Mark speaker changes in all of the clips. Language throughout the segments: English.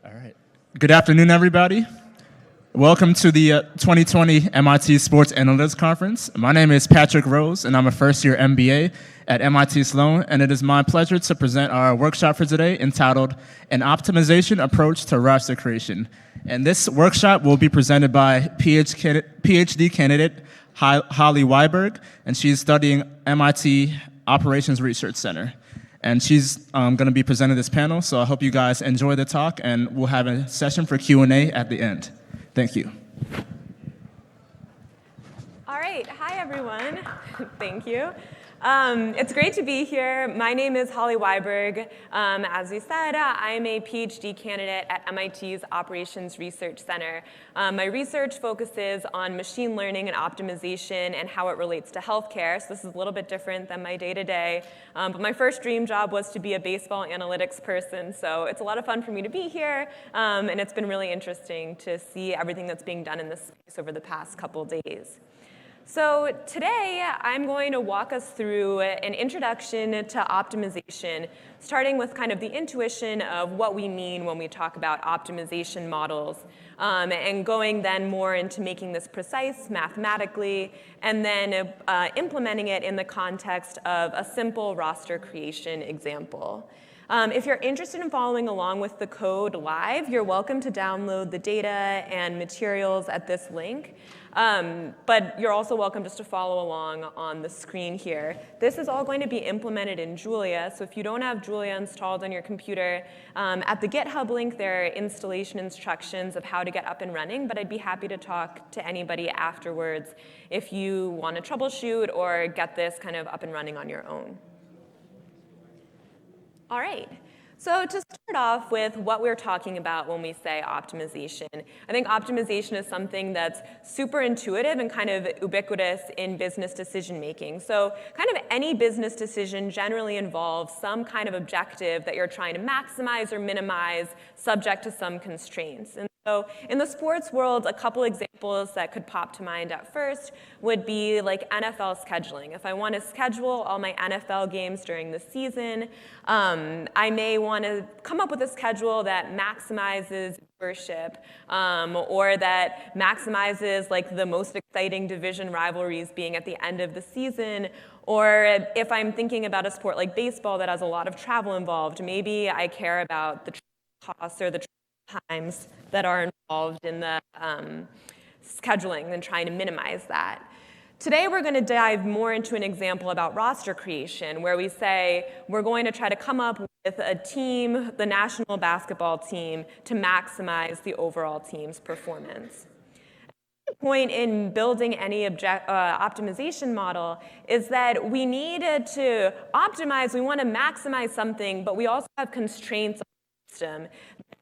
Speaker 1: All right. Good afternoon, everybody. Welcome to the 2020 MIT Sports Analytics Conference. My name is Patrick Rose, and I'm a first-year MBA at MIT Sloan, and it is my pleasure to present our workshop for today entitled An Optimization Approach to Roster Creation. And this workshop will be presented by PhD candidate Holly Weinberg, and she's studying MIT Operations Research Center. And she's going to be presenting this panel, so I hope you guys enjoy the talk, and we'll have a session for Q&A at the end. Thank you.
Speaker 2: All right. Hi, everyone. Thank you. It's great to be here. My name is Holly Weinberg. As we said, I'm a PhD candidate at MIT's Operations Research Center. My research focuses on machine learning and optimization and how it relates to healthcare. So this is a little bit different than my day-to-day. But my first dream job was to be a baseball analytics person. So it's a lot of fun for me to be here. And it's been really interesting to see everything that's being done in this space over the past couple days. So today, I'm going to walk us through an introduction to optimization, starting with kind of the intuition of what we mean when we talk about optimization models, and going then more into making this precise mathematically, and then implementing it in the context of a simple roster creation example. If you're interested in following along with the code live, you're welcome to download the data and materials at this link. But you're also welcome just to follow along on the screen here. This is all going to be implemented in Julia, so if you don't have Julia installed on your computer, at the GitHub link there are installation instructions of how to get up and running, but I'd be happy to talk to anybody afterwards if you want to troubleshoot or get this kind of up and running on your own. All right. So to start off with what we're talking about when we say optimization, I think optimization is something that's super intuitive and kind of ubiquitous in business decision making. So kind of any business decision generally involves some kind of objective that you're trying to maximize or minimize subject to some constraints. And so in the sports world, a couple examples that could pop to mind at first would be like NFL scheduling. If I want to schedule all my NFL games during the season, I may want to come up with a schedule that maximizes viewership, or that maximizes like the most exciting division rivalries being at the end of the season. Or if I'm thinking about a sport like baseball that has a lot of travel involved, maybe I care about the costs or the times that are involved in the scheduling and trying to minimize that. Today, we're going to dive more into an example about roster creation, where we say we're going to try to come up with a team, the national basketball team, to maximize the overall team's performance. The point in building any optimization model is that we need to optimize, we want to maximize something, but we also have constraints on the system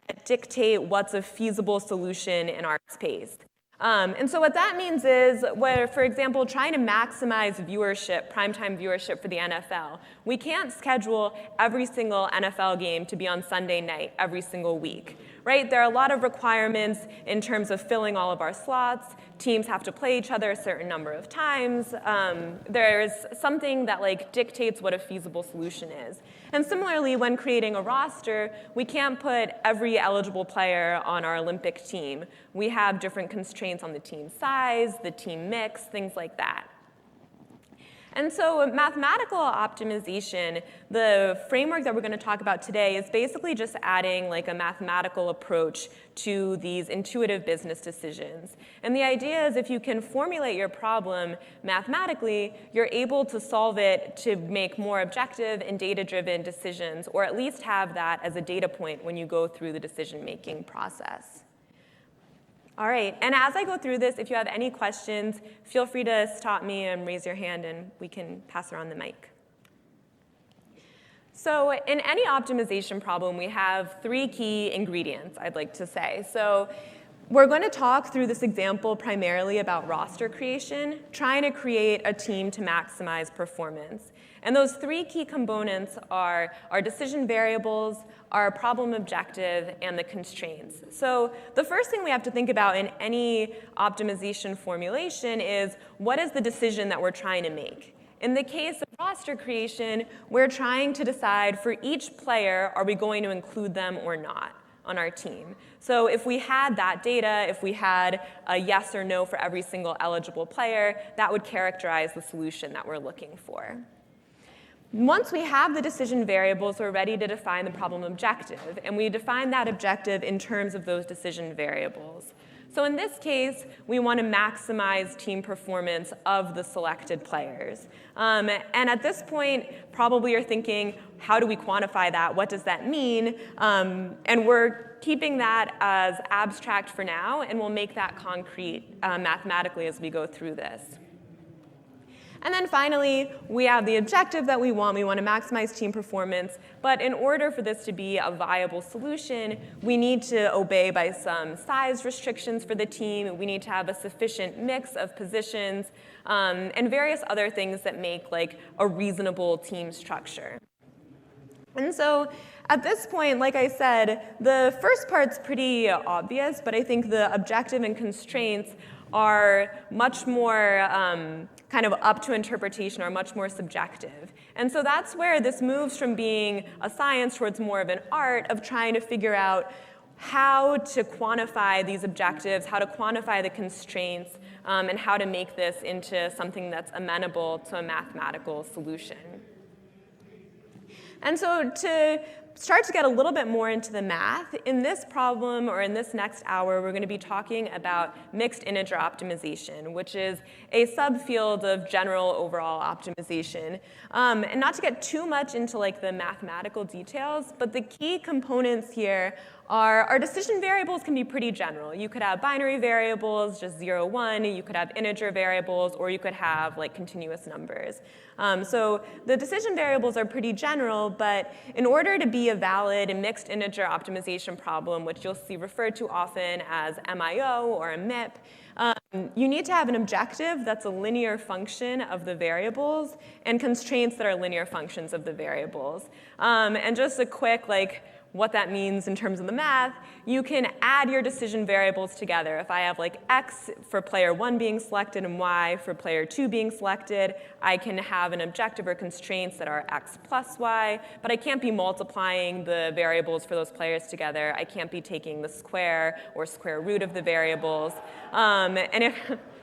Speaker 2: that dictate what's a feasible solution in our space. And so what that means is, where, for example, trying to maximize viewership, primetime viewership for the NFL, we can't schedule every single NFL game to be on Sunday night every single week, right? There are a lot of requirements in terms of filling all of our slots. Teams have to play each other a certain number of times. There's something that like dictates what a feasible solution is. And similarly, when creating a roster, we can't put every eligible player on our Olympic team. We have different constraints on the team size, the team mix, things like that. And so mathematical optimization, the framework that we're going to talk about today, is basically just adding like a mathematical approach to these intuitive business decisions. And the idea is if you can formulate your problem mathematically, you're able to solve it to make more objective and data-driven decisions, or at least have that as a data point when you go through the decision-making process. All right, and as I go through this, if you have any questions, feel free to stop me and raise your hand, and we can pass around the mic. So in any optimization problem, we have three key ingredients, I'd like to say. So we're going to talk through this example primarily about roster creation, trying to create a team to maximize performance. And those three key components are our decision variables, our problem objective, and the constraints. So the first thing we have to think about in any optimization formulation is, what is the decision that we're trying to make? In the case of roster creation, we're trying to decide for each player, are we going to include them or not? on our team. So if we had that data, if we had a yes or no for every single eligible player, that would characterize the solution that we're looking for. Once we have the decision variables, we're ready to define the problem objective, and we define that objective in terms of those decision variables. So in this case, we want to maximize team performance of the selected players. And at this point, probably you're thinking, how do we quantify that? What does that mean? And we're keeping that as abstract for now, and we'll make that concrete mathematically as we go through this. And then finally, we have the objective that we want. We want to maximize team performance. But in order for this to be a viable solution, we need to obey by some size restrictions for the team. We need to have a sufficient mix of positions and various other things that make like a reasonable team structure. And so at this point, like I said, the first part's pretty obvious, but I think the objective and constraints are much more kind of up to interpretation, are much more subjective. And so that's where this moves from being a science towards more of an art of trying to figure out how to quantify these objectives, how to quantify the constraints, and how to make this into something that's amenable to a mathematical solution. And so to start to get a little bit more into the math, in this problem, or in this next hour, we're going to be talking about mixed integer optimization, which is a subfield of general overall optimization. And not to get too much into like the mathematical details, but the key components here are our decision variables can be pretty general. You could have binary variables, just 0, 1. You could have integer variables, or you could have like continuous numbers. So the decision variables are pretty general, but in order to be a valid mixed integer optimization problem, which you'll see referred to often as MIO or a MIP, you need to have an objective that's a linear function of the variables and constraints that are linear functions of the variables. And just a quick what that means in terms of the math, you can add your decision variables together. If I have like x for player 1 being selected and y for player 2 being selected, I can have an objective or constraints that are x plus y, but I can't be multiplying the variables for those players together. I can't be taking the square or square root of the variables. And if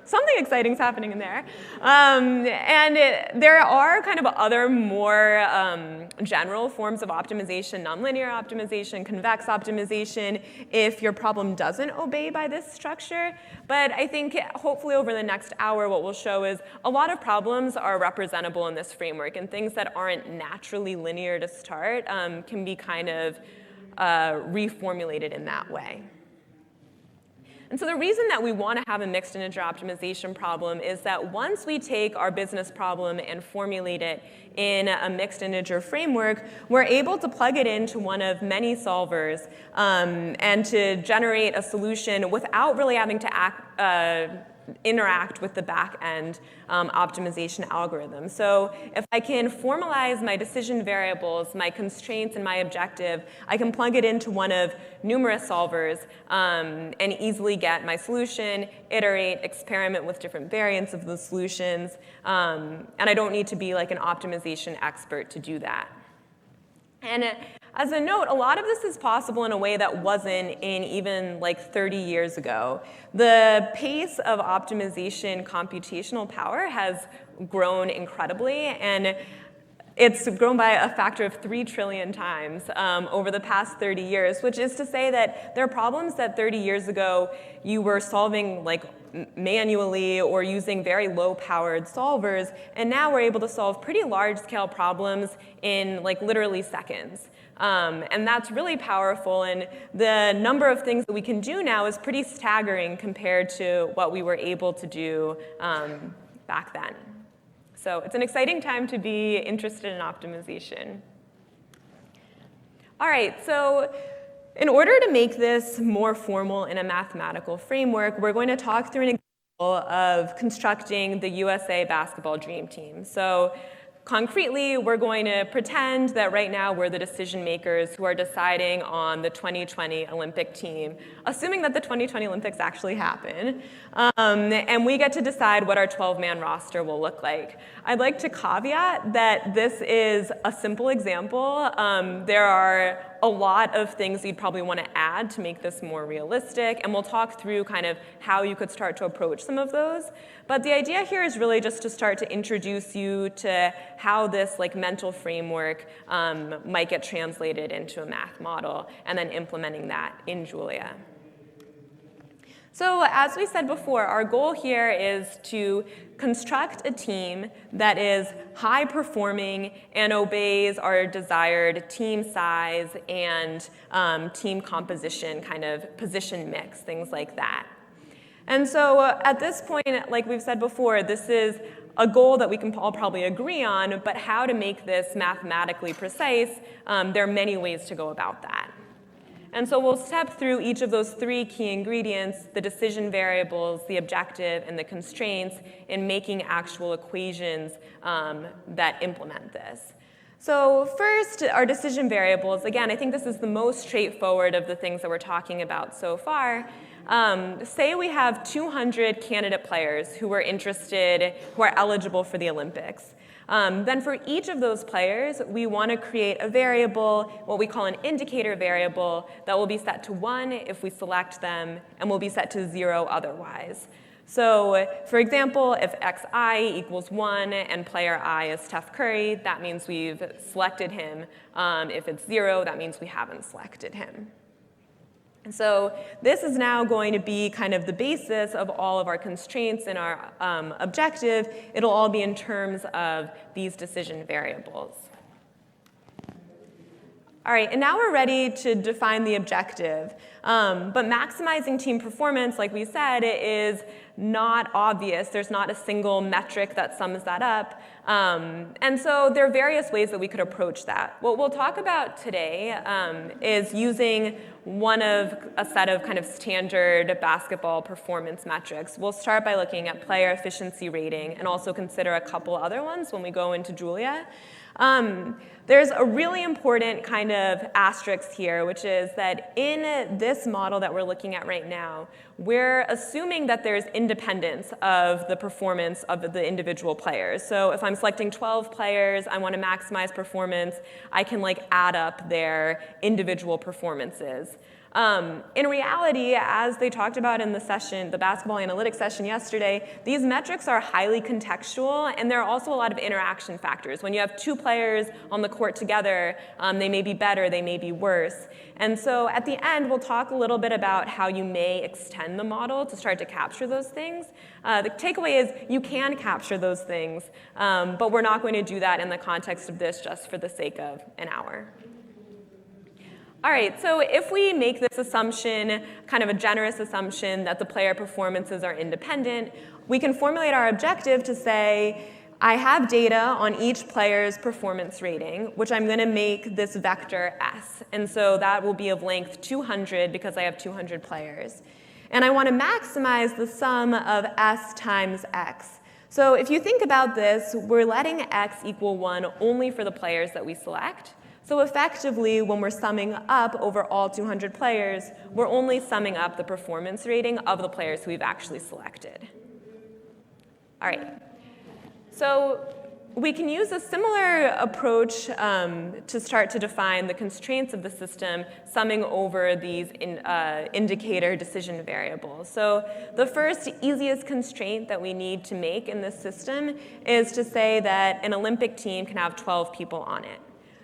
Speaker 2: something exciting is happening in there. There are kind of other more general forms of optimization, nonlinear optimization, convex optimization, if your problem doesn't obey by this structure. But I think hopefully over the next hour, what we'll show is a lot of problems are representable in this framework, and things that aren't naturally linear to start can be kind of reformulated in that way. And so the reason that we want to have a mixed integer optimization problem is that once we take our business problem and formulate it in a mixed integer framework, we're able to plug it into one of many solvers and to generate a solution without really having to interact with the back-end optimization algorithm. So if I can formalize my decision variables, my constraints, and my objective, I can plug it into one of numerous solvers and easily get my solution, iterate, experiment with different variants of the solutions, and I don't need to be like an optimization expert to do that. And as a note, a lot of this is possible in a way that wasn't in even like 30 years ago. The pace of optimization computational power has grown incredibly, and it's grown by a factor of 3 trillion times over the past 30 years, which is to say that there are problems that 30 years ago you were solving like manually or using very low-powered solvers, and now we're able to solve pretty large-scale problems in like literally seconds. And that's really powerful, and the number of things that we can do now is pretty staggering compared to what we were able to do back then. So it's an exciting time to be interested in optimization. All right, so in order to make this more formal in a mathematical framework, we're going to talk through an example of constructing the USA basketball dream team. So concretely, we're going to pretend that right now we're the decision makers who are deciding on the 2020 Olympic team, assuming that the 2020 Olympics actually happen. And we get to decide what our 12-man roster will look like. I'd like to caveat that this is a simple example. There are a lot of things you'd probably want to add to make this more realistic, and we'll talk through kind of how you could start to approach some of those. But the idea here is really just to start to introduce you to how this like mental framework might get translated into a math model, and then implementing that in Julia. So as we said before, our goal here is to construct a team that is high performing and obeys our desired team size and team composition, kind of position mix, things like that. And so at this point, like we've said before, this is a goal that we can all probably agree on, but how to make this mathematically precise, there are many ways to go about that. And so we'll step through each of those three key ingredients, the decision variables, the objective, and the constraints, in making actual equations that implement this. So first, our decision variables. Again, I think this is the most straightforward of the things that we're talking about so far. Say we have 200 candidate players who are interested, who are eligible for the Olympics. Then for each of those players, we want to create a variable, what we call an indicator variable, that will be set to 1 if we select them, and will be set to 0 otherwise. So for example, if xi equals 1 and player I is Steph Curry, that means we've selected him. If it's 0, that means we haven't selected him. And so this is now going to be kind of the basis of all of our constraints and our objective. It'll all be in terms of these decision variables. All right, and now we're ready to define the objective. But maximizing team performance, like we said, is not obvious. There's not a single metric that sums that up. And so there are various ways that we could approach that. What we'll talk about today is using one of a set of kind of standard basketball performance metrics. We'll start by looking at player efficiency rating and also consider a couple other ones when we go into Julia. There's a really important kind of asterisk here, which is that in this model that we're looking at right now, we're assuming that there's independence of the performance of the individual players. So if I'm selecting 12 players, I want to maximize performance, I can like add up their individual performances. In reality, as they talked about in the session, the basketball analytics session yesterday, these metrics are highly contextual, and there are also a lot of interaction factors. When you have two players on the court together, they may be better, they may be worse. And so at the end, we'll talk a little bit about how you may extend the model to start to capture those things. The takeaway is you can capture those things, but we're not going to do that in the context of this just for the sake of an hour. All right, so if we make this assumption, kind of a generous assumption that the player performances are independent, we can formulate our objective to say, I have data on each player's performance rating, which I'm going to make this vector S. And so that will be of length 200 because I have 200 players. And I want to maximize the sum of S times X. So if you think about this, we're letting X equal 1 only for the players that we select. So effectively, when we're summing up over all 200 players, we're only summing up the performance rating of the players who we've actually selected. All right. So we can use a similar approach to start to define the constraints of the system, summing over these indicator decision variables. So the first easiest constraint that we need to make in this system is to say that an Olympic team can have 12 people on it.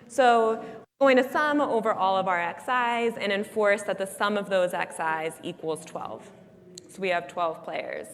Speaker 2: So we're going to sum over all of our xi's and enforce that the sum of those xi's equals 12. So we have 12 players.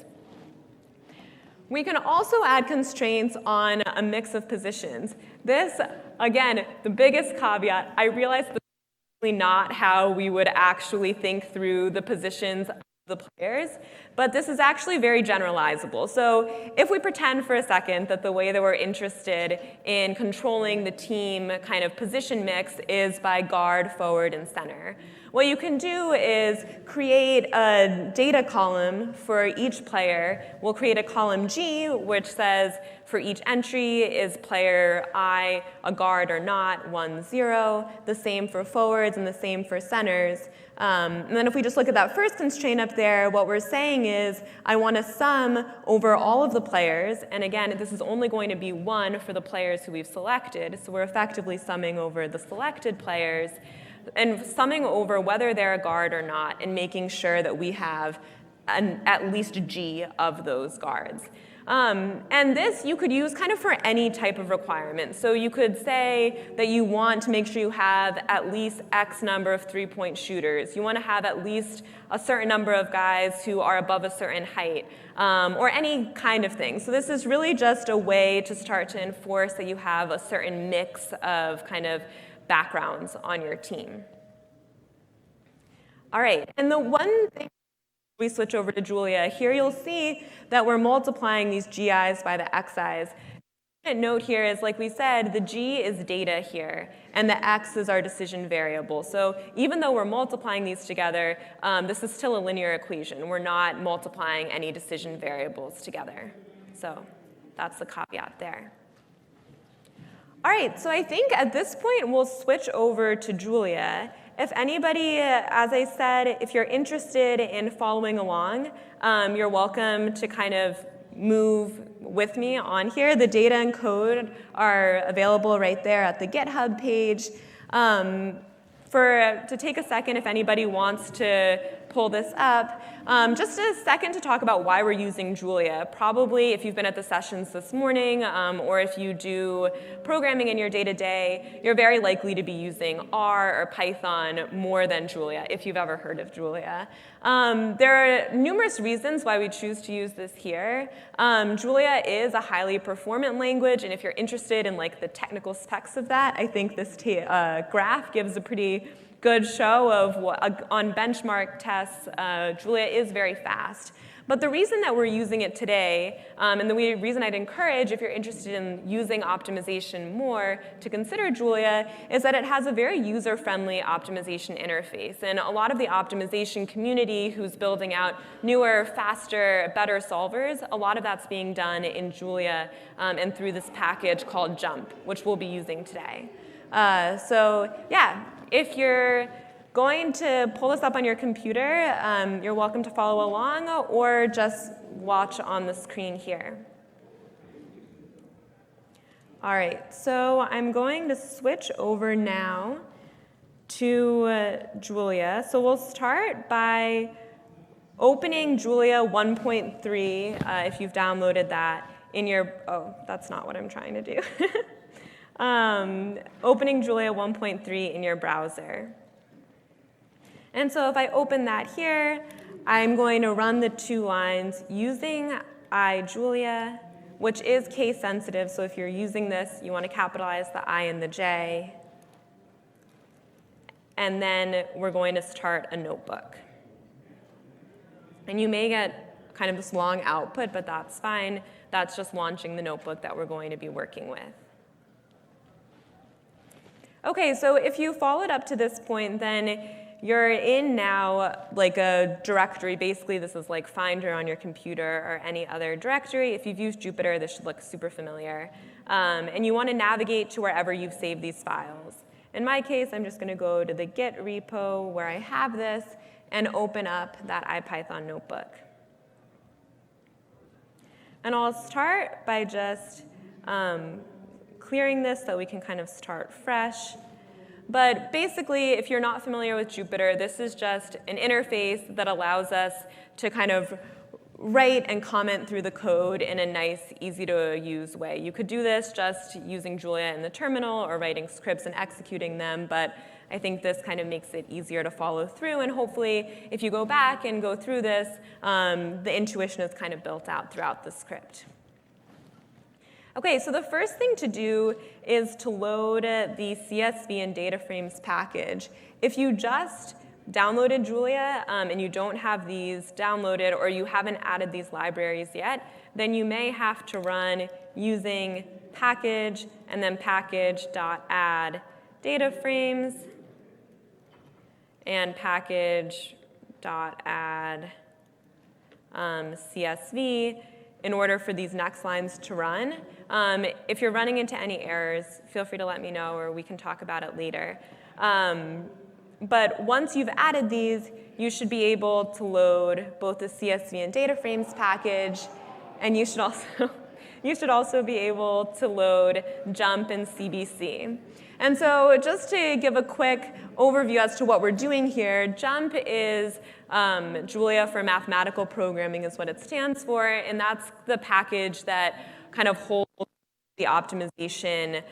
Speaker 2: We can also add constraints on a mix of positions. This, again, the biggest caveat, I realize this is really not how we would actually think through the positions of the players, but this is actually very generalizable. So if we pretend for a second that the way that we're interested in controlling the team kind of position mix is by guard, forward, and center, what you can do is create a data column for each player. We'll create a column G, which says for each entry, is player I a guard or not, 1, 0. The same for forwards and the same for centers. And then if we just look at that first constraint up there, what we're saying is I want to sum over all of the players. And again, this is only going to be 1 for the players who we've selected. So we're effectively summing over the selected players. and summing over whether they're a guard or not, and making sure that we have at least G of those guards. And this you could use kind of for any type of requirement. So you could say that you want to make sure you have at least X number of three-point shooters. You want to have at least a certain number of guys who are above a certain height, or any kind of thing. So this is really just a way to start to enforce that you have a certain mix of kind of backgrounds on your team. All right, and the one thing we switch over to Julia, here you'll see that we're multiplying these GIs by the XIs. A note here is, like we said, the G is data here, and the X is our decision variable. So even though we're multiplying these together, this is still a linear equation. We're not multiplying any decision variables together. So that's the caveat there. All right, so I think at this point we'll switch over to Julia. If anybody, as I said, if you're interested in following along, you're welcome to kind of move with me on here. The data and code are available right there at the GitHub page. To take a second, if anybody wants to pull this up, just a second to talk about why we're using Julia. Probably if you've been at the sessions this morning, or if you do programming in your day-to-day, you're very likely to be using R or Python more than Julia, if you've ever heard of Julia. There are numerous reasons why we choose to use this here. Julia is a highly performant language, and if you're interested in like the technical specs of that, I think this graph gives a pretty good show of what, on benchmark tests, Julia is very fast. But the reason that we're using it today, and the reason I'd encourage, if you're interested in using optimization more, to consider Julia, is that it has a very user-friendly optimization interface. And a lot of the optimization community who's building out newer, faster, better solvers, a lot of that's being done in Julia and through this package called Jump, which we'll be using today. So yeah, if you're going to pull this up on your computer, you're welcome to follow along or just watch on the screen here. All right, so I'm going to switch over now to Julia. So we'll start by opening Julia 1.3 if you've downloaded that in your, oh, that's not what I'm trying to do. Opening Julia 1.3 in your browser. And so if I open that here, I'm going to run the two lines using iJulia, which is case sensitive. So if you're using this, you want to capitalize the I and the J. And then we're going to start a notebook. And you may get kind of this long output, but that's fine. That's just launching the notebook that we're going to be working with. Okay, so if you followed up to this point, then you're in now like a directory. Basically, this is like Finder on your computer or any other directory. If you've used Jupyter, this should look super familiar. And you want to navigate to wherever you've saved these files. In my case, I'm just going to go to the Git repo where I have this and open up that IPython notebook. And I'll start by just clearing this so we can kind of start fresh. But basically, if you're not familiar with Jupyter, this is just an interface that allows us to kind of write and comment through the code in a nice, easy-to-use way. You could do this just using Julia in the terminal or writing scripts and executing them, but I think this kind of makes it easier to follow through, and hopefully, if you go back and go through this, the intuition is kind of built out throughout the script. Okay, so the first thing to do is to load the CSV and data frames package. If you just downloaded Julia and you don't have these downloaded or you haven't added these libraries yet, then you may have to run using package and then package.add data frames and package.add CSV in order for these next lines to run. If you're running into any errors, feel free to let me know or we can talk about it later. But once you've added these, you should be able to load both the CSV and data frames package, and you should also be able to load Jump and CBC. And so just to give a quick overview as to what we're doing here, JUMP is Julia for mathematical programming is what it stands for, and that's the package that kind of holds the optimization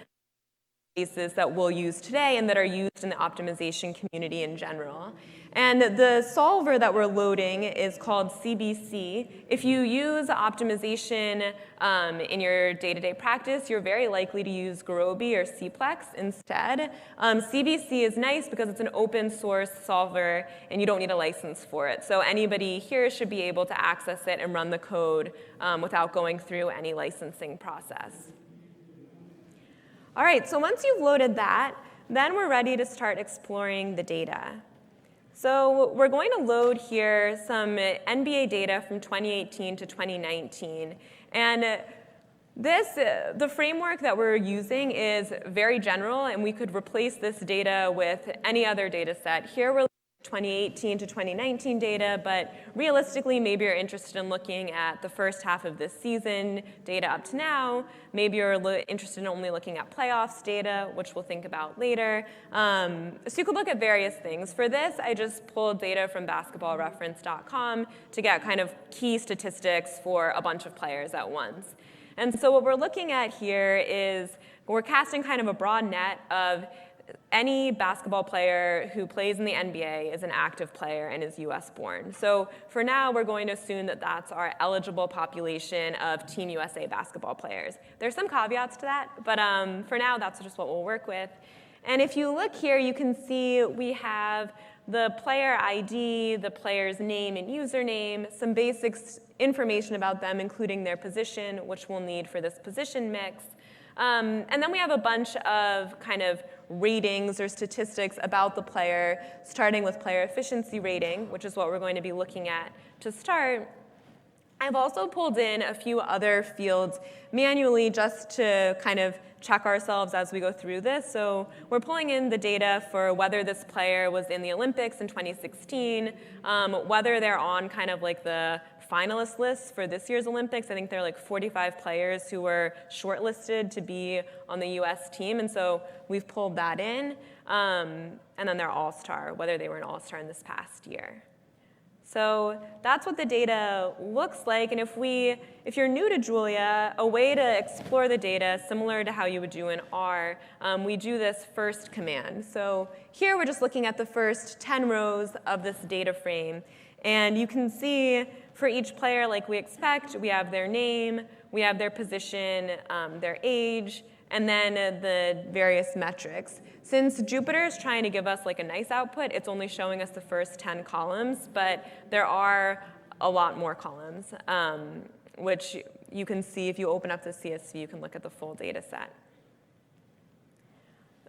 Speaker 2: cases that we'll use today and that are used in the optimization community in general. And the solver that we're loading is called CBC. If you use optimization in your day-to-day practice, you're very likely to use Gurobi or Cplex instead. CBC is nice because it's an open source solver and you don't need a license for it. So anybody here should be able to access it and run the code without going through any licensing process. All right, so once you've loaded that, then we're ready to start exploring the data. So we're going to load here some NBA data from 2018 to 2019. And the framework that we're using is very general, and we could replace this data with any other data set. Here we're 2018 to 2019 data, but realistically, maybe you're interested in looking at the first half of this season data up to now. Maybe you're interested in only looking at playoffs data, which we'll think about later. So you could look at various things. For this, I just pulled data from basketballreference.com to get kind of key statistics for a bunch of players at once. And so what we're looking at here is we're casting kind of a broad net of any basketball player who plays in the NBA is an active player and is US born. So for now, we're going to assume that that's our eligible population of Team USA basketball players. There's some caveats to that, but for now, that's just what we'll work with. And if you look here, you can see we have the player ID, the player's name and username, some basic information about them, including their position, which we'll need for this position mix. And then we have a bunch of kind of ratings or statistics about the player, starting with player efficiency rating, which is what we're going to be looking at to start. I've also pulled in a few other fields manually just to kind of check ourselves as we go through this. So we're pulling in the data for whether this player was in the Olympics in 2016, whether they're on kind of like the finalist lists for this year's Olympics. I think there are like 45 players who were shortlisted to be on the US team, and so we've pulled that in. And then they're all-star, whether they were an all-star in this past year. So that's what the data looks like, and if you're new to Julia, a way to explore the data, similar to how you would do in R, we do this first command. So here we're just looking at the first 10 rows of this data frame, and you can see for each player, like we expect, we have their name, we have their position, their age, and then the various metrics. Since Jupyter is trying to give us like a nice output, it's only showing us the first 10 columns, but there are a lot more columns, which you can see if you open up the CSV, you can look at the full data set.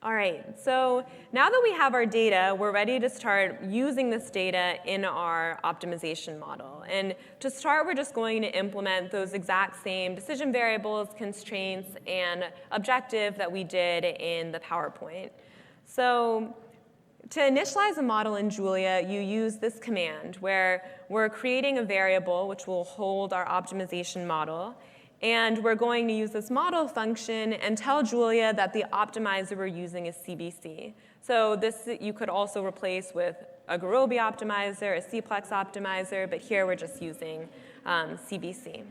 Speaker 2: All right, so now that we have our data, we're ready to start using this data in our optimization model. And to start, we're just going to implement those exact same decision variables, constraints, and objective that we did in the PowerPoint. So to initialize a model in Julia, you use this command where we're creating a variable which will hold our optimization model. And we're going to use this model function and tell Julia that the optimizer we're using is CBC. So this you could also replace with a Gurobi optimizer, a Cplex optimizer, but here we're just using CBC.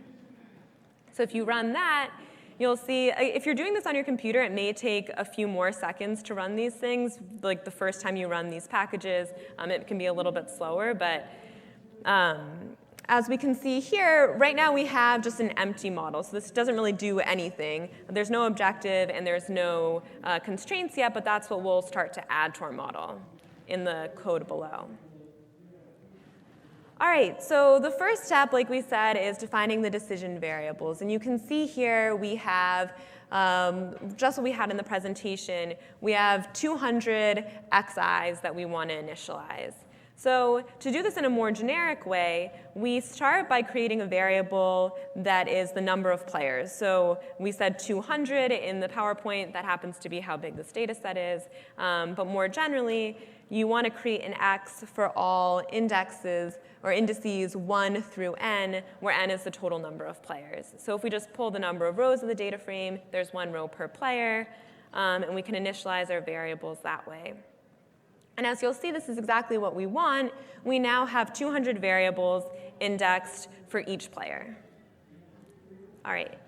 Speaker 2: So if you run that, you'll see, if you're doing this on your computer, it may take a few more seconds to run these things. Like the first time you run these packages, it can be a little bit slower, but as we can see here, right now we have just an empty model, so this doesn't really do anything. There's no objective and there's no constraints yet, but that's what we'll start to add to our model in the code below. All right, so the first step, like we said, is defining the decision variables. And you can see here we have just what we had in the presentation. We have 200 xi's that we want to initialize. So to do this in a more generic way, we start by creating a variable that is the number of players. So we said 200 in the PowerPoint. That happens to be how big this data set is. But more generally, you want to create an x for all indexes or indices 1 through n, where n is the total number of players. So if we just pull the number of rows of the data frame, there's 1 row per player. and we can initialize our variables that way. And as you'll see, this is exactly what we want. We now have 200 variables indexed for each player. All right.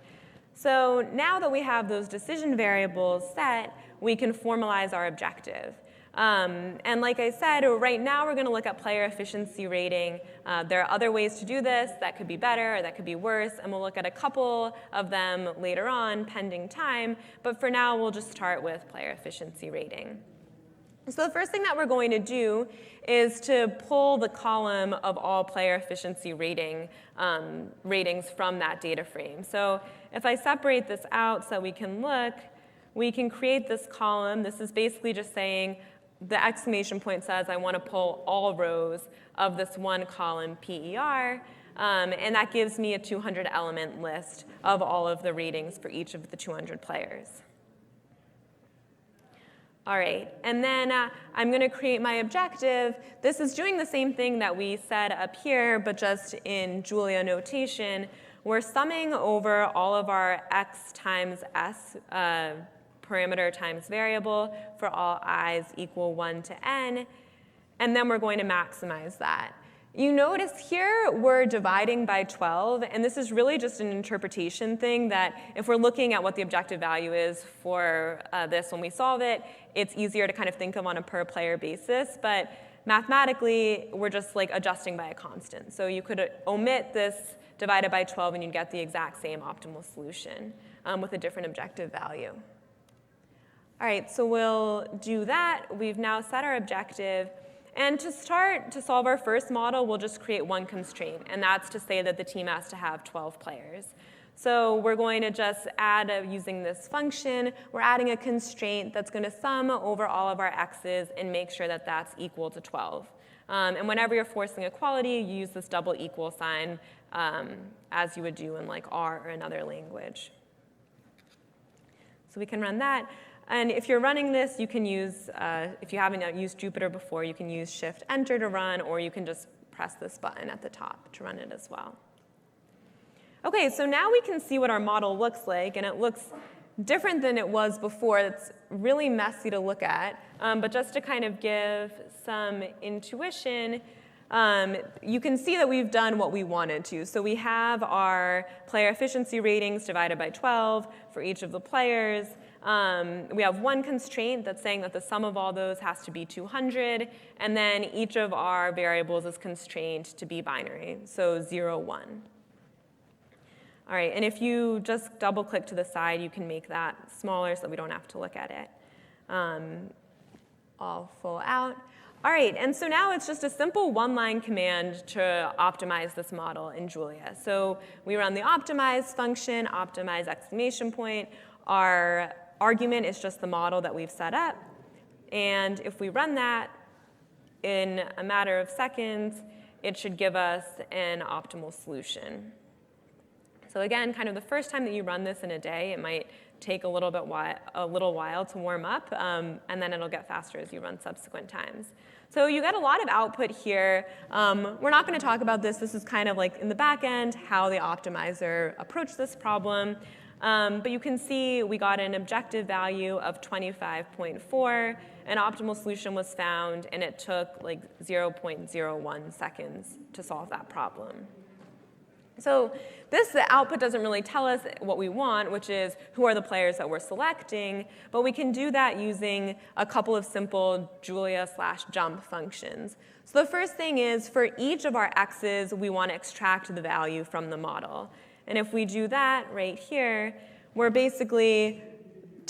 Speaker 2: So now that we have those decision variables set, we can formalize our objective. And like I said, right now we're going to look at player efficiency rating. There are other ways to do this that could be better or that could be worse, and we'll look at a couple of them later on, pending time. But for now, we'll just start with player efficiency rating. So the first thing that we're going to do is to pull the column of all player efficiency ratings from that data frame. So if I separate this out so that we can look, we can create this column. This is basically just saying the exclamation point says I want to pull all rows of this one column PER, and that gives me a 200 element list of all of the ratings for each of the 200 players. All right, and then I'm going to create my objective. This is doing the same thing that we said up here, but just in Julia notation. We're summing over all of our x times s parameter times variable for all i's equal 1 to n, and then we're going to maximize that. You notice here we're dividing by 12, and this is really just an interpretation thing that if we're looking at what the objective value is for this when we solve it, it's easier to kind of think of on a per player basis, but mathematically we're just like adjusting by a constant. So you could omit this divided by 12 and you'd get the exact same optimal solution with a different objective value. All right, so we'll do that. We've now set our objective. And to start to solve our first model, we'll just create one constraint, and that's to say that the team has to have 12 players. So we're going to just add, using this function, we're adding a constraint that's going to sum over all of our x's and make sure that that's equal to 12. And whenever you're forcing equality, you use this double equal sign as you would do in like R or another language. So we can run that. And if you're running this, you can use, if you haven't used Jupyter before, you can use Shift-Enter to run, or you can just press this button at the top to run it as well. OK, so now we can see what our model looks like, and it looks different than it was before. It's really messy to look at. But just to kind of give some intuition, you can see that we've done what we wanted to. So we have our player efficiency ratings divided by 12 for each of the players. We have one constraint that's saying that the sum of all those has to be 200, and then each of our variables is constrained to be binary, so 0, 1. All right, and if you just double-click to the side, you can make that smaller so that we don't have to look at it. All full out. All right, and so now it's just a simple one-line command to optimize this model in Julia. So we run the optimize function, optimize exclamation point. Our argument is just the model that we've set up. And if we run that, in a matter of seconds, it should give us an optimal solution. So again, kind of the first time that you run this in a day, it might take a little while to warm up, and then it'll get faster as you run subsequent times. So you get a lot of output here. We're not going to talk about this. This is kind of like in the back end, how the optimizer approached this problem. But you can see we got an objective value of 25.4. An optimal solution was found, and it took like 0.01 seconds to solve that problem. So the output doesn't really tell us what we want, which is who are the players that we're selecting, but we can do that using a couple of simple Julia/jump functions. So the first thing is, for each of our x's, we want to extract the value from the model. And if we do that right here, we're basically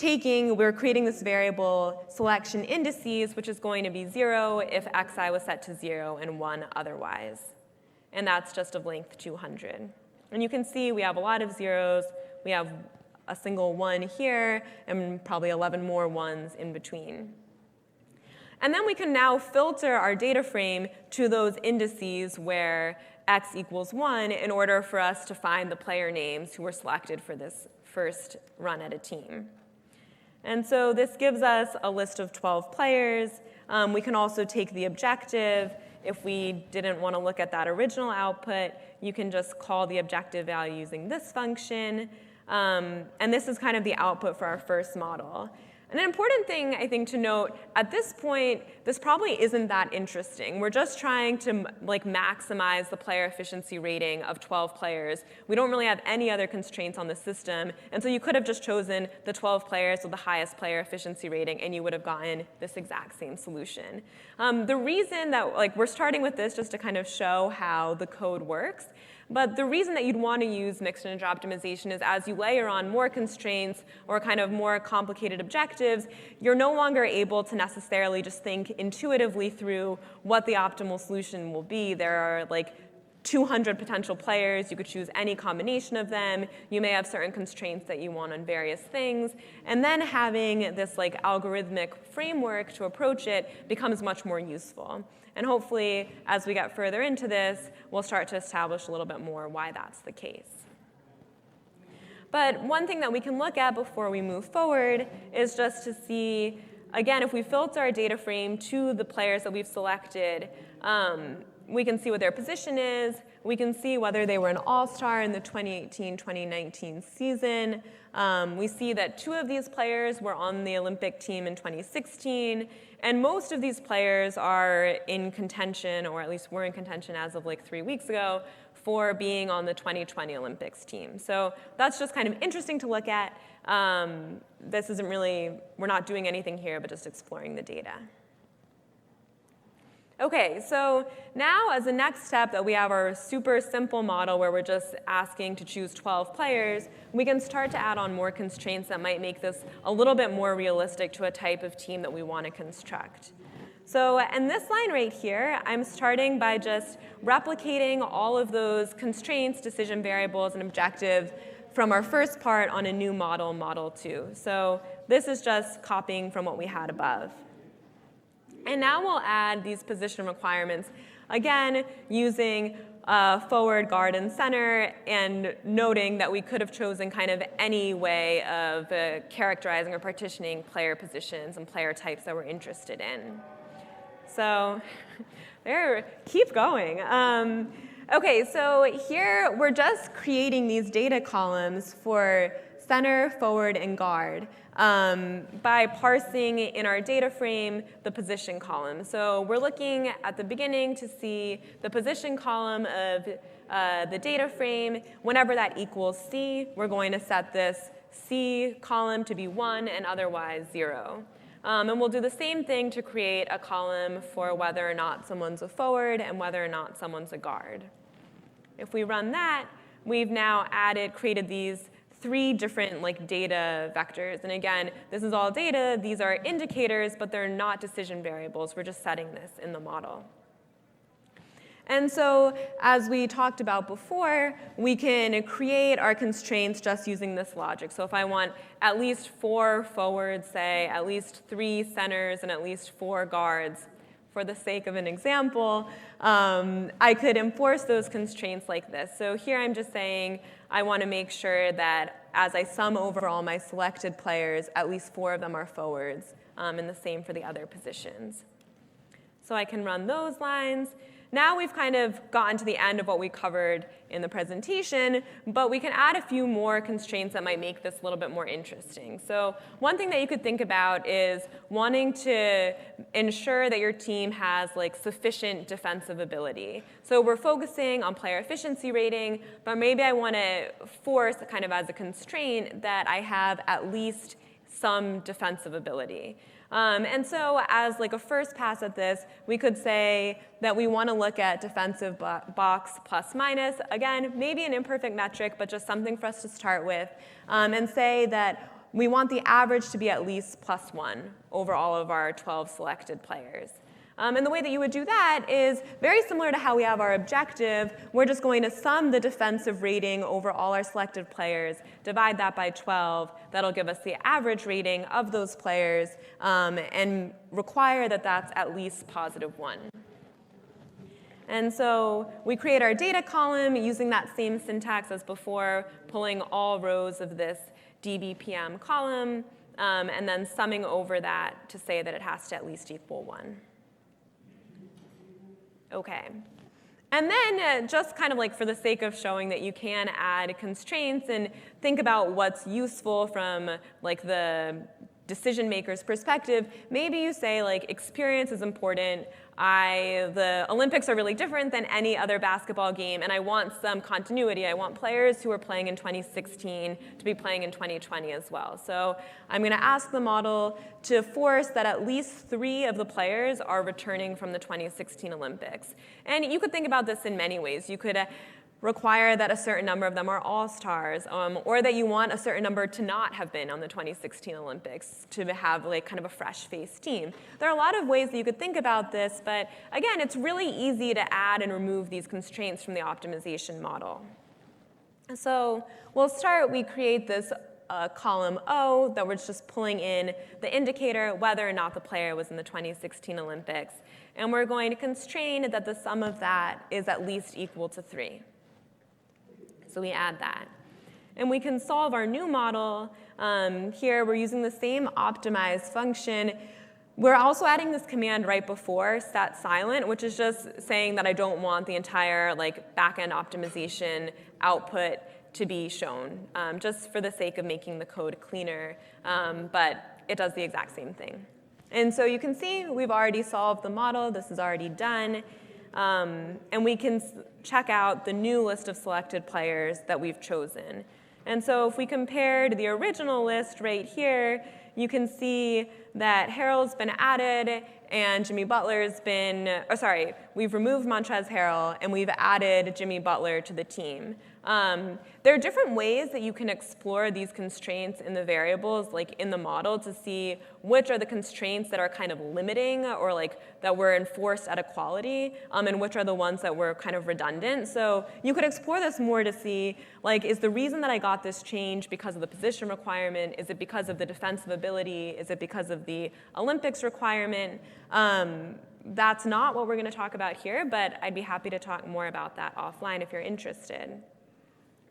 Speaker 2: we're creating this variable selection indices, which is going to be 0 if xi was set to 0 and 1 otherwise. And that's just of length 200. And you can see we have a lot of zeros. We have a single 1 here, and probably 11 more 1s in between. And then we can now filter our data frame to those indices where x equals 1 in order for us to find the player names who were selected for this first run at a team. And so this gives us a list of 12 players. We can also take the objective. If we didn't want to look at that original output, you can just call the objective value using this function. And this is kind of the output for our first model. And an important thing, I think, to note, at this point, this probably isn't that interesting. We're just trying to maximize the player efficiency rating of 12 players. We don't really have any other constraints on the system, and so you could have just chosen the 12 players with the highest player efficiency rating, and you would have gotten this exact same solution. The reason that we're starting with this just to kind of show how the code works. But the reason that you'd want to use mixed integer optimization is as you layer on more constraints or kind of more complicated objectives, you're no longer able to necessarily just think intuitively through what the optimal solution will be. There are 200 potential players. You could choose any combination of them. You may have certain constraints that you want on various things. And then having this algorithmic framework to approach it becomes much more useful. And hopefully, as we get further into this, we'll start to establish a little bit more why that's the case. But one thing that we can look at before we move forward is just to see, again, if we filter our data frame to the players that we've selected, we can see what their position is. We can see whether they were an all-star in the 2018-2019 season. We see that 2 of these players were on the Olympic team in 2016. And most of these players are in contention, or at least were in contention as of 3 weeks ago, for being on the 2020 Olympics team. So that's just kind of interesting to look at. This isn't really, we're not doing anything here, but just exploring the data. Okay, so now as a next step that we have our super simple model where we're just asking to choose 12 players, we can start to add on more constraints that might make this a little bit more realistic to a type of team that we want to construct. So in this line right here, I'm starting by just replicating all of those constraints, decision variables, and objectives from our first part on a new model, model 2. So this is just copying from what we had above. And now we'll add these position requirements, again, using forward, guard, and center, and noting that we could have chosen kind of any way of characterizing or partitioning player positions and player types that we're interested in. So keep going. Okay, so here we're just creating these data columns for center, forward, and guard by parsing in our data frame the position column. So we're looking at the beginning to see the position column of the data frame. Whenever that equals C, we're going to set this C column to be 1 and otherwise 0. And we'll do the same thing to create a column for whether or not someone's a forward and whether or not someone's a guard. If we run that, we've now created these 3 different data vectors. And again, this is all data. These are indicators, but they're not decision variables. We're just setting this in the model. And so as we talked about before, we can create our constraints just using this logic. So if I want at least 4 forwards, say, at least 3 centers, and at least 4 guards, for the sake of an example, I could enforce those constraints like this. So here I'm just saying I want to make sure that as I sum over all my selected players, at least 4 of them are forwards, and the same for the other positions. So I can run those lines. Now we've kind of gotten to the end of what we covered in the presentation, but we can add a few more constraints that might make this a little bit more interesting. So one thing that you could think about is wanting to ensure that your team has sufficient defensive ability. So we're focusing on player efficiency rating, but maybe I want to force kind of as a constraint that I have at least some defensive ability. And so as a first pass at this, we could say that we want to look at defensive box plus minus. Again, maybe an imperfect metric, but just something for us to start with. And say that we want the average to be at least +1 over all of our 12 selected players. And the way that you would do that is very similar to how we have our objective. We're just going to sum the defensive rating over all our selected players, divide that by 12. That'll give us the average rating of those players, and require that that's at least +1. And so we create our data column using that same syntax as before, pulling all rows of this dbpm column, and then summing over that to say that it has to at least equal 1. Okay. And then just kind of for the sake of showing that you can add constraints and think about what's useful from the decision maker's perspective, maybe you say like experience is important. The Olympics are really different than any other basketball game, and I want some continuity. I want players who are playing in 2016 to be playing in 2020 as well. So I'm going to ask the model to force that at least 3 of the players are returning from the 2016 Olympics. And you could think about this in many ways. You could require that a certain number of them are all-stars, or that you want a certain number to not have been on the 2016 Olympics to have like kind of a fresh-faced team. There are a lot of ways that you could think about this, but again, it's really easy to add and remove these constraints from the optimization model. So we'll start, we create this column O that we're just pulling in the indicator whether or not the player was in the 2016 Olympics, and we're going to constrain that the sum of that is at least equal to 3. So we add that. And we can solve our new model. Here we're using the same optimize function. We're also adding this command right before set silent, which is just saying that I don't want the entire like backend optimization output to be shown, just for the sake of making the code cleaner. But it does the exact same thing. And so you can see we've already solved the model. This is already done. And we can check out the new list of selected players that we've chosen. And so if we compared the original list right here, you can see that Harrell's been added and Jimmy Butler's been, we've removed Montrezl Harrell and we've added Jimmy Butler to the team. There are different ways that you can explore these constraints in the variables, like in the model, to see which are the constraints that are kind of limiting or like that were enforced at equality, and which are the ones that were kind of redundant. So you could explore this more to see, like, is the reason that I got this change because of the position requirement? Is it because of the defensive ability? Is it because of the Olympics requirement? That's not what we're going to talk about here, but I'd be happy to talk more about that offline if you're interested.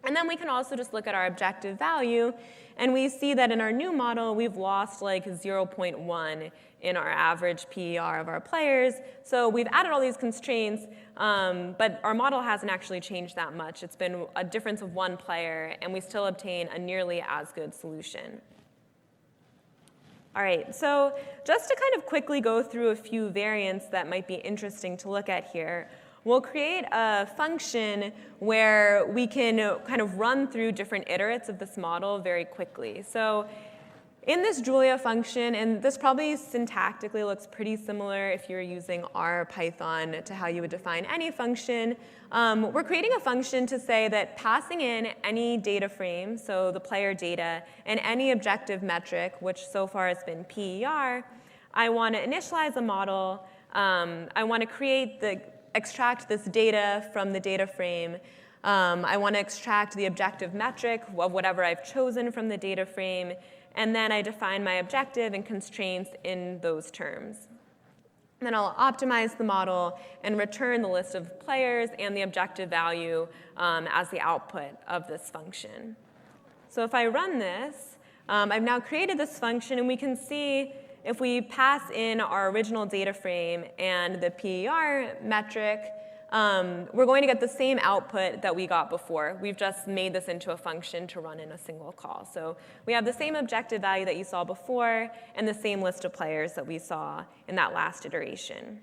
Speaker 2: And then we can also just look at our objective value, and we see that in our new model, we've lost like 0.1 in our average PER of our players. So we've added all these constraints, but our model hasn't actually changed that much. It's been a difference of 1 player, and we still obtain a nearly as good solution. All right, so just to kind of quickly go through a few variants that might be interesting to look at here, we'll create a function where we can kind of run through different iterates of this model very quickly. So in this Julia function, and this probably syntactically looks pretty similar if you're using R or Python to how you would define any function, we're creating a function to say that passing in any data frame, so the player data, and any objective metric, which so far has been PER, I want to initialize a model. I want to extract this data from the data frame. I want to extract the objective metric of whatever I've chosen from the data frame, and then I define my objective and constraints in those terms. Then I'll optimize the model and return the list of players and the objective value as the output of this function. So if I run this, I've now created this function, and we can see if we pass in our original data frame and the PER metric, we're going to get the same output that we got before. We've just made this into a function to run in a single call. So we have the same objective value that you saw before and the same list of players that we saw in that last iteration.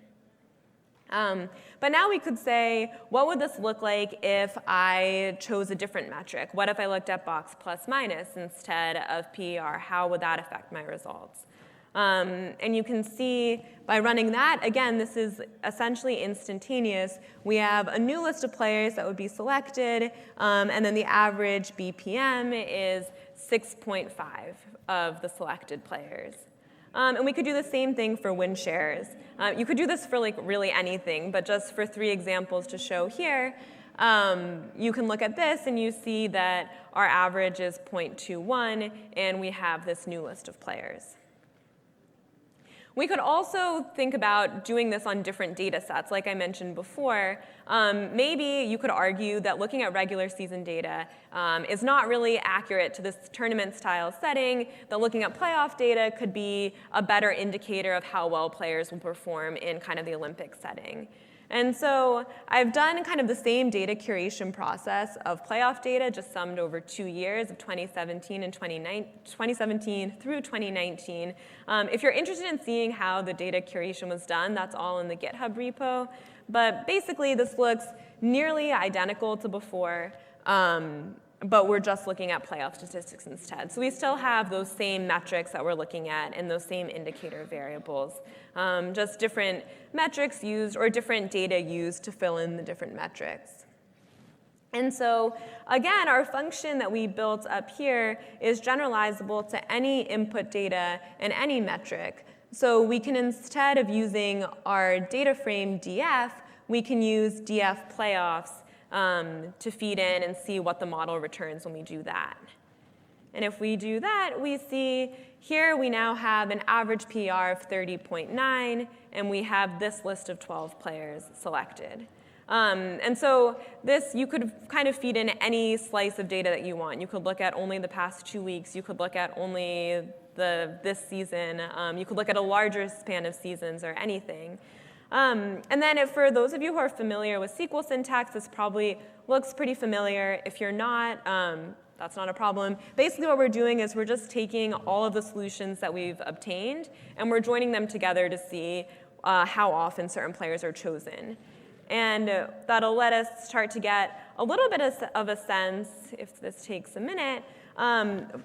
Speaker 2: But now we could say, what would this look like if I chose a different metric? What if I looked at box plus minus instead of PER? How would that affect my results? And you can see by running that, again, this is essentially instantaneous. We have a new list of players that would be selected, and then the average BPM is 6.5 of the selected players. And we could do the same thing for win shares. You could do this for like really anything, but just for 3 examples to show here, you can look at this and you see that our average is 0.21, and we have this new list of players. We could also think about doing this on different data sets, like I mentioned before. Maybe you could argue that looking at regular season data is not really accurate to this tournament-style setting, that looking at playoff data could be a better indicator of how well players will perform in kind of the Olympic setting. And so I've done kind of the same data curation process of playoff data, just summed over 2 years of 2017 and 2017 through 2019. If you're interested in seeing how the data curation was done, that's all in the GitHub repo. But basically, this looks nearly identical to before, but we're just looking at playoff statistics instead. So we still have those same metrics that we're looking at and those same indicator variables, just different metrics used or different data used to fill in the different metrics. And so, again, our function that we built up here is generalizable to any input data and any metric. So we can, instead of using our data frame df, we can use df playoffs to feed in and see what the model returns when we do that. And if we do that, we see here we now have an average PR of 30.9, and we have this list of 12 players selected. And so this, you could kind of feed in any slice of data that you want. You could look at only the past 2 weeks. You could look at only this season. You could look at a larger span of seasons or anything. And then for those of you who are familiar with SQL syntax, this probably looks pretty familiar. If you're not, that's not a problem. Basically what we're doing is we're just taking all of the solutions that we've obtained, and we're joining them together to see how often certain players are chosen. And that'll let us start to get a little bit of a sense, if this takes a minute.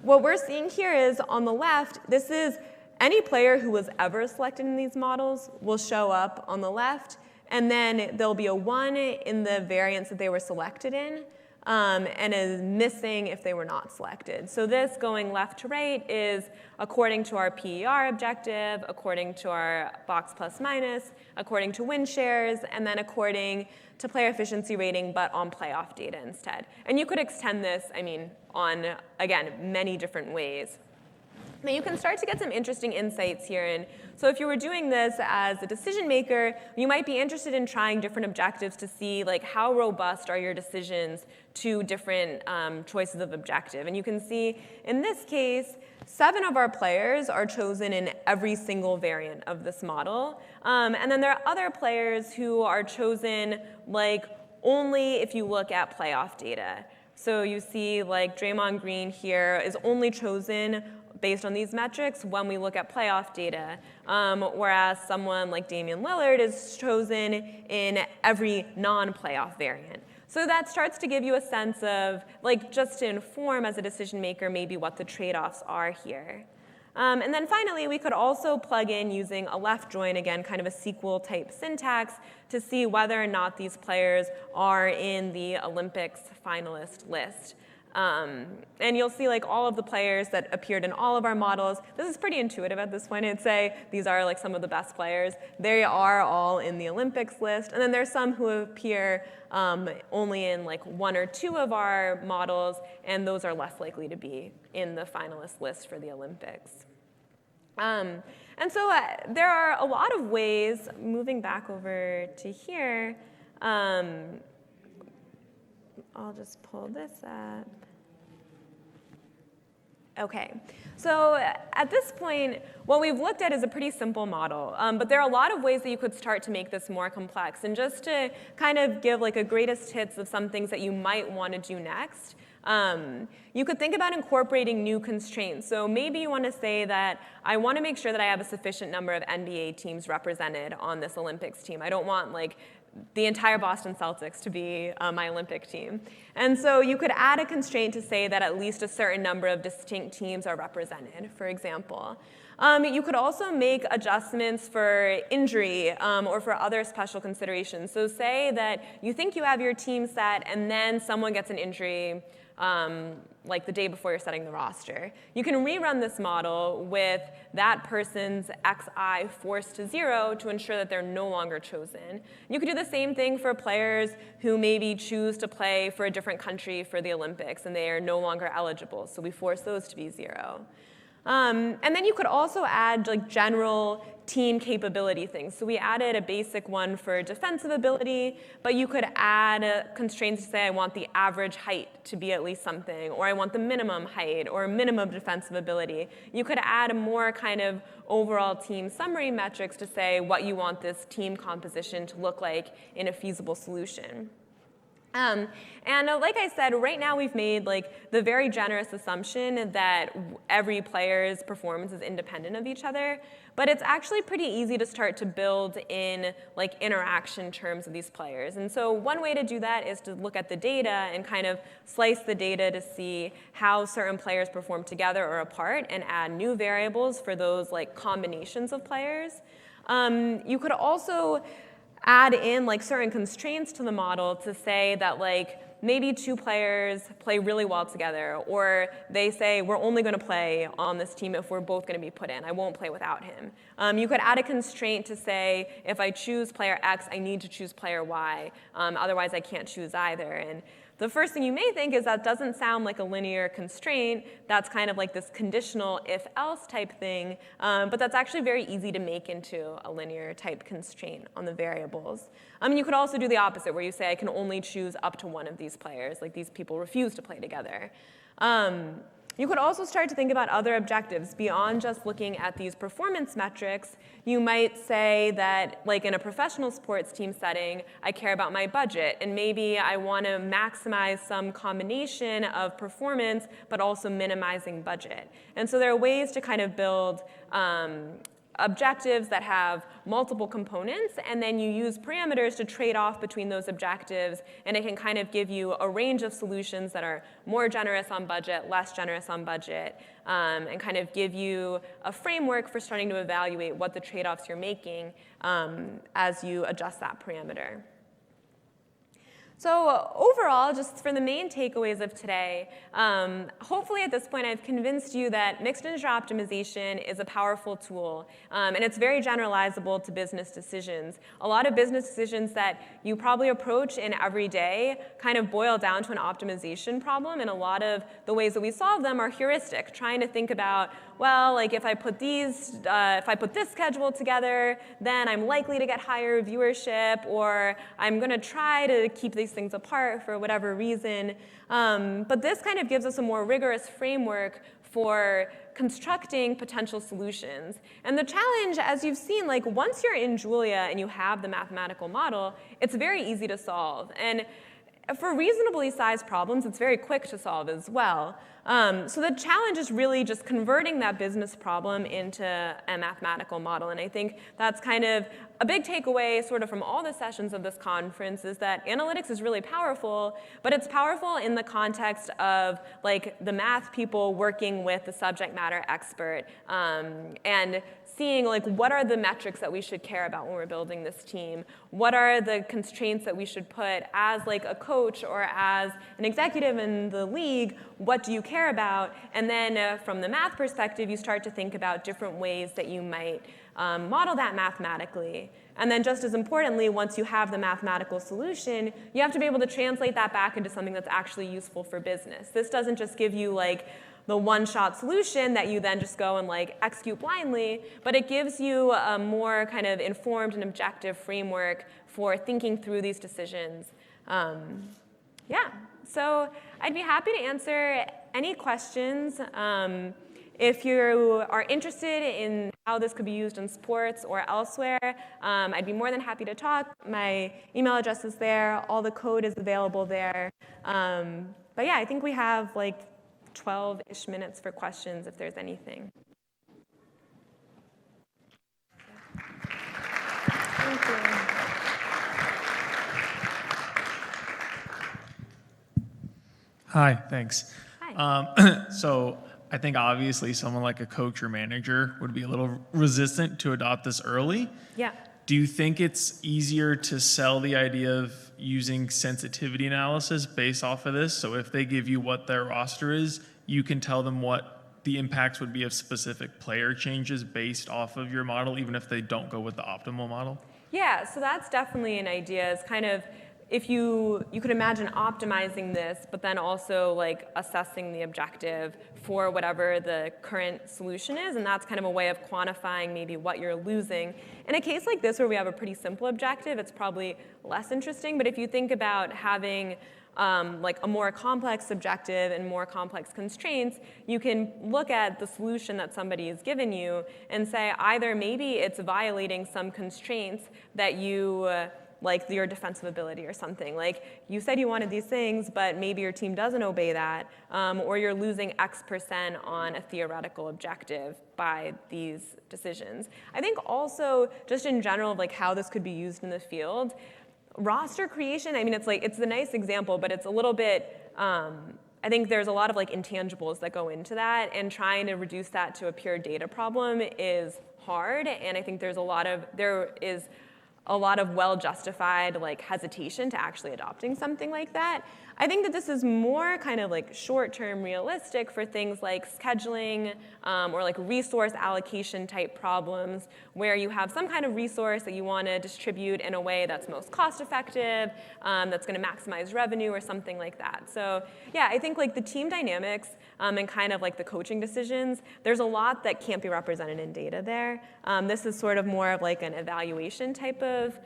Speaker 2: What we're seeing here is on the left, this is any player who was ever selected in these models will show up on the left, and then there'll be a 1 in the variance that they were selected in, and is missing if they were not selected. So this going left to right is according to our PER objective, according to our box plus minus, according to win shares, and then according to player efficiency rating, but on playoff data instead. And you could extend this, on, again, many different ways. Now you can start to get some interesting insights here. And so if you were doing this as a decision maker, you might be interested in trying different objectives to see how robust are your decisions to different choices of objective. And you can see in this case, 7 of our players are chosen in every single variant of this model. And then there are other players who are chosen only if you look at playoff data. So you see Draymond Green here is only chosen based on these metrics when we look at playoff data, whereas someone like Damian Lillard is chosen in every non-playoff variant. So that starts to give you a sense of, just to inform as a decision maker maybe what the trade-offs are here. And then finally, we could also plug in using a left join, again, kind of a SQL type syntax, to see whether or not these players are in the Olympics finalist list. And you'll see all of the players that appeared in all of our models. This is pretty intuitive at this point. I'd say these are some of the best players. They are all in the Olympics list. And then there's some who appear only in 1 or 2 of our models, and those are less likely to be in the finalist list for the Olympics. And so there are a lot of ways, moving back over to here, I'll just pull this up. Okay, so at this point, what we've looked at is a pretty simple model, but there are a lot of ways that you could start to make this more complex. And just to kind of give a greatest hits of some things that you might want to do next, you could think about incorporating new constraints. So maybe you want to say that I want to make sure that I have a sufficient number of NBA teams represented on this Olympics team. I don't want the entire Boston Celtics to be my Olympic team. And so you could add a constraint to say that at least a certain number of distinct teams are represented, for example. You could also make adjustments for injury or for other special considerations. So say that you think you have your team set and then someone gets an injury the day before you're setting the roster. You can rerun this model with that person's XI forced to 0 to ensure that they're no longer chosen. You could do the same thing for players who maybe choose to play for a different country for the Olympics and they are no longer eligible, so we force those to be 0. And then you could also add like general team capability things. So we added a basic one for defensive ability, but you could add constraints to say I want the average height to be at least something, or I want the minimum height, or minimum defensive ability. You could add more kind of overall team summary metrics to say what you want this team composition to look like in a feasible solution. Like I said, right now we've made like the very generous assumption that every player's performance is independent of each other, but it's actually pretty easy to start to build in like interaction terms of these players. And so one way to do that is to look at the data and kind of slice the data to see how certain players perform together or apart and add new variables for those like combinations of players. You could also add in like certain constraints to the model to say that like maybe two players play really well together, or they say we're only going to play on this team if we're both going to be put in. I won't play without him. You could add a constraint to say if I choose player X, I need to choose player Y. Otherwise, I can't choose either. And the first thing you may think is that doesn't sound like a linear constraint. That's kind of like this conditional if-else type thing. But that's actually very easy to make into a linear type constraint on the variables. You could also do the opposite, where you say I can only choose up to one of these players. Like these people refuse to play together. You could also start to think about other objectives beyond just looking at these performance metrics. You might say that, like in a professional sports team setting, I care about my budget, and maybe I want to maximize some combination of performance, but also minimizing budget. And so there are ways to kind of build objectives that have multiple components, and then you use parameters to trade off between those objectives, and it can kind of give you a range of solutions that are more generous on budget, less generous on budget, and kind of give you a framework for starting to evaluate what the trade-offs you're making as you adjust that parameter. So overall, just for the main takeaways of today, hopefully at this point I've convinced you that mixed integer optimization is a powerful tool, and it's very generalizable to business decisions. A lot of business decisions that you probably approach in every day kind of boil down to an optimization problem, and a lot of the ways that we solve them are heuristic, trying to think about, well, like if I put this schedule together, then I'm likely to get higher viewership, or I'm going to try to keep these things apart for whatever reason. But this kind of gives us a more rigorous framework for constructing potential solutions. And the challenge, as you've seen, like once you're in Julia and you have the mathematical model, it's very easy to solve. And for reasonably sized problems, it's very quick to solve as well. So the challenge is really just converting that business problem into a mathematical model. And I think that's kind of a big takeaway sort of from all the sessions of this conference is that analytics is really powerful, but it's powerful in the context of like the math people working with the subject matter expert and seeing like what are the metrics that we should care about when we're building this team? What are the constraints that we should put as like a coach or as an executive in the league? What do you care about? And then from the math perspective, you start to think about different ways that you might model that mathematically. And then just as importantly, once you have the mathematical solution, you have to be able to translate that back into something that's actually useful for business. This doesn't just give you like the one-shot solution that you then just go and like execute blindly, but it gives you a more kind of informed and objective framework for thinking through these decisions. Yeah, so I'd be happy to answer any questions. If you are interested in how this could be used in sports or elsewhere, I'd be more than happy to talk. My email address is there. All the code is available there. But yeah, I think we have like 12-ish minutes for questions if there's anything. Thank you.
Speaker 3: Hi, thanks.
Speaker 2: Hi.
Speaker 3: So I think obviously someone like a coach or manager would be a little resistant to adopt this early.
Speaker 2: Yeah.
Speaker 3: Do you think it's easier to sell the idea of using sensitivity analysis based off of this? So if they give you what their roster is, you can tell them what the impacts would be of specific player changes based off of your model, even if they don't go with the optimal model?
Speaker 2: Yeah, so that's definitely an idea, is kind of if you could imagine optimizing this, but then also like assessing the objective for whatever the current solution is, and that's kind of a way of quantifying maybe what you're losing. In a case like this where we have a pretty simple objective, it's probably less interesting, but if you think about having like a more complex objective and more complex constraints, you can look at the solution that somebody has given you and say either maybe it's violating some constraints that you like your defensive ability or something. Like you said you wanted these things, but maybe your team doesn't obey that, or you're losing X% on a theoretical objective by these decisions. I think also, just in general, like how this could be used in the field, roster creation, I mean, it's a nice example, but it's a little bit, I think there's a lot of like intangibles that go into that, and trying to reduce that to a pure data problem is hard, and I think there is a lot of well-justified like hesitation to actually adopting something like that. I think that this is more kind of like short-term realistic for things like scheduling or like resource allocation type problems where you have some kind of resource that you want to distribute in a way that's most cost-effective, that's going to maximize revenue or something like that. So yeah, I think like the team dynamics and kind of like the coaching decisions, there's a lot that can't be represented in data there. This is sort of more of like an evaluation type of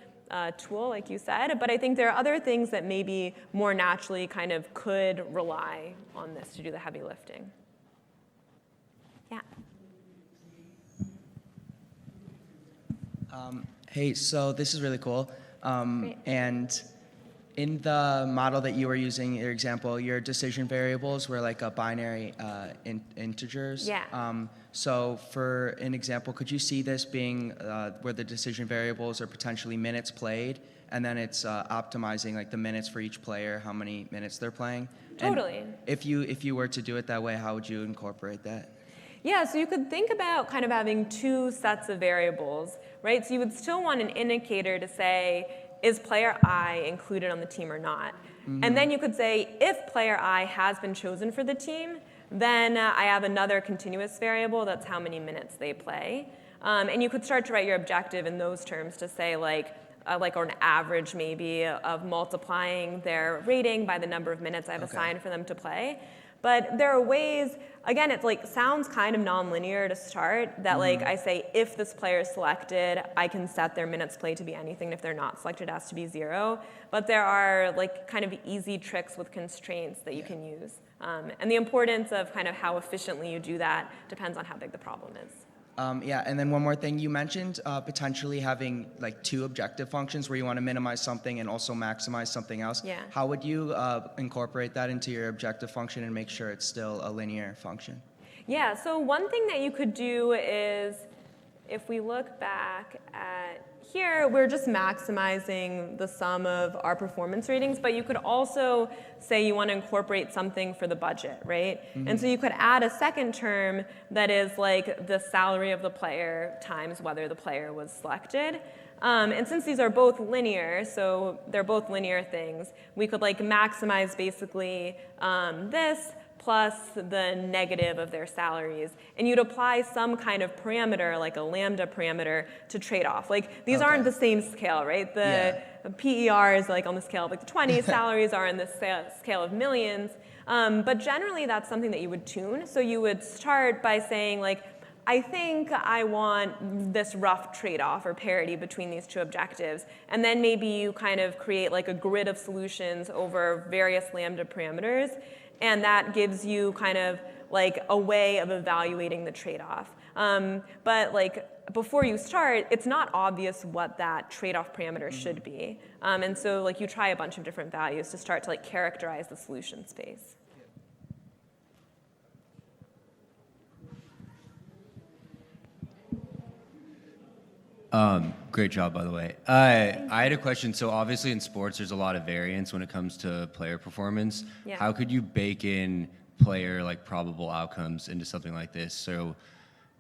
Speaker 2: tool, like you said, but I think there are other things that maybe more naturally kind of could rely on this to do the heavy lifting. Yeah.
Speaker 4: Hey, so this is really cool.
Speaker 2: Great.
Speaker 4: And in the model that you were using, your example, your decision variables were like a binary integers.
Speaker 2: Yeah.
Speaker 4: So for an example, could you see this being where the decision variables are potentially minutes played, and then it's optimizing like the minutes for each player, how many minutes they're playing?
Speaker 2: Totally.
Speaker 4: And if you were to do it that way, how would you incorporate that?
Speaker 2: Yeah, so you could think about kind of having two sets of variables, right? So you would still want an indicator to say, is player I included on the team or not? Mm-hmm. And then you could say, if player I has been chosen for the team, then I have another continuous variable, that's how many minutes they play. And you could start to write your objective in those terms to say like an average maybe of multiplying their rating by the number of minutes I've assigned for them to play. But there are ways, again, it like sounds kind of nonlinear to start, that like I say, if this player is selected, I can set their minutes played to be anything. If they're not selected, it has to be 0. But there are like kind of easy tricks with constraints that you can use. And the importance of kind of how efficiently you do that depends on how big the problem is.
Speaker 4: Yeah, and then one more thing. You mentioned potentially having like 2 objective functions where you want to minimize something and also maximize something else.
Speaker 2: Yeah.
Speaker 4: How would you incorporate that into your objective function and make sure it's still a linear function?
Speaker 2: Yeah, so one thing that you could do is, if we look back at here, we're just maximizing the sum of our performance ratings, but you could also say you want to incorporate something for the budget, right? Mm-hmm. And so you could add a second term that is like the salary of the player times whether the player was selected. And since these are both linear, so they're both linear things, we could like maximize basically this plus the negative of their salaries. And you'd apply some kind of parameter, like a lambda parameter, to trade off. Like, these aren't the same scale, right? The PER is like on the scale of like the 20, salaries are on the scale of millions. But generally, that's something that you would tune. So you would start by saying, like, I think I want this rough trade-off or parity between these two objectives. And then maybe you kind of create like a grid of solutions over various lambda parameters. And that gives you kind of like a way of evaluating the trade-off. But like before you start, it's not obvious what that trade-off parameter should be. And so like you try a bunch of different values to start to like characterize the solution space.
Speaker 5: Great job, by the way. I had a question. So obviously in sports, there's a lot of variance when it comes to player performance.
Speaker 2: Yeah.
Speaker 5: How could you bake in player like probable outcomes into something like this? So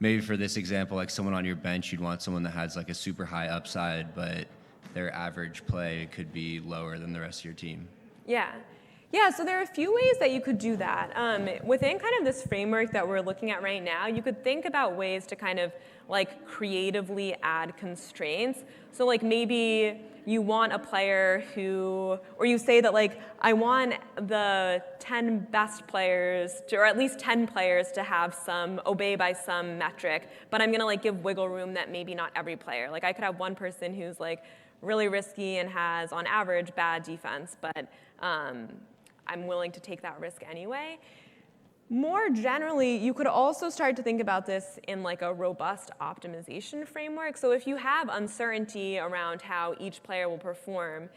Speaker 5: maybe for this example, like someone on your bench, you'd want someone that has like a super high upside, but their average play could be lower than the rest of your team.
Speaker 2: Yeah. Yeah, so there are a few ways that you could do that. Within kind of this framework that we're looking at right now, you could think about ways to kind of like creatively add constraints. So like maybe you want a player who, or you say that like, I want the 10 best players to, or at least 10 players to have obey by some metric, but I'm gonna like give wiggle room that maybe not every player. Like I could have one person who's like really risky and has on average bad defense, but I'm willing to take that risk anyway. More generally, you could also start to think about this in like a robust optimization framework. So if you have uncertainty around how each player will perform,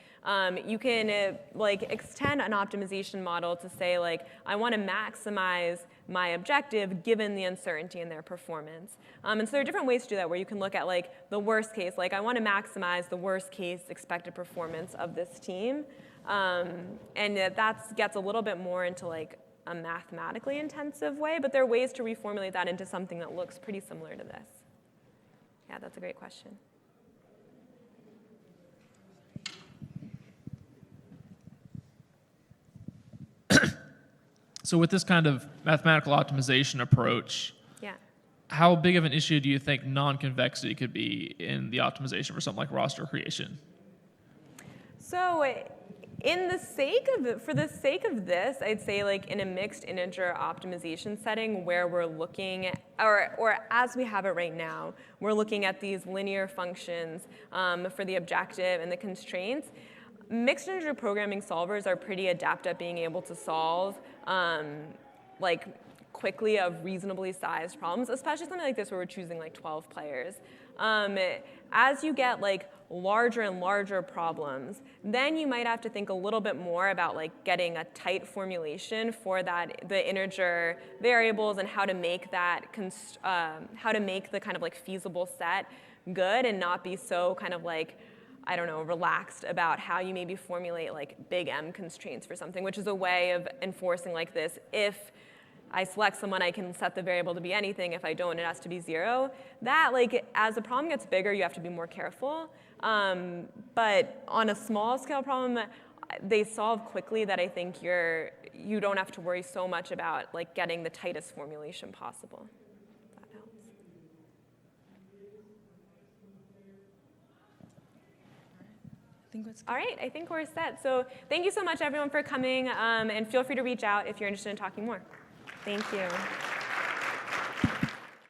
Speaker 2: you can like extend an optimization model to say like, I want to maximize my objective given the uncertainty in their performance. And so there are different ways to do that where you can look at like the worst case, like I want to maximize the worst case expected performance of this team. And that gets a little bit more into like a mathematically intensive way, but there are ways to reformulate that into something that looks pretty similar to this. Yeah, that's a great question.
Speaker 6: So with this kind of mathematical optimization approach,
Speaker 2: Yeah.
Speaker 6: how big of an issue do you think non-convexity could be in the optimization for something like roster creation?
Speaker 2: So for the sake of this, I'd say like in a mixed integer optimization setting where we're looking at, or as we have it right now, we're looking at these linear functions for the objective and the constraints. Mixed integer programming solvers are pretty adept at being able to solve like quickly of reasonably sized problems, especially something like this where we're choosing like 12 players. As you get like larger and larger problems, then you might have to think a little bit more about like getting a tight formulation for the integer variables and how to make that how to make the kind of like feasible set good and not be so kind of like, I don't know, relaxed about how you maybe formulate like big M constraints for something, which is a way of enforcing like this. If I select someone, I can set the variable to be anything. If I don't, it has to be 0. That, like, as the problem gets bigger, you have to be more careful. But on a small scale problem, they solve quickly that I think you don't have to worry so much about like getting the tightest formulation possible. That helps. All right, I think we're set. So thank you so much, everyone, for coming, and feel free to reach out if you're interested in talking more. Thank you.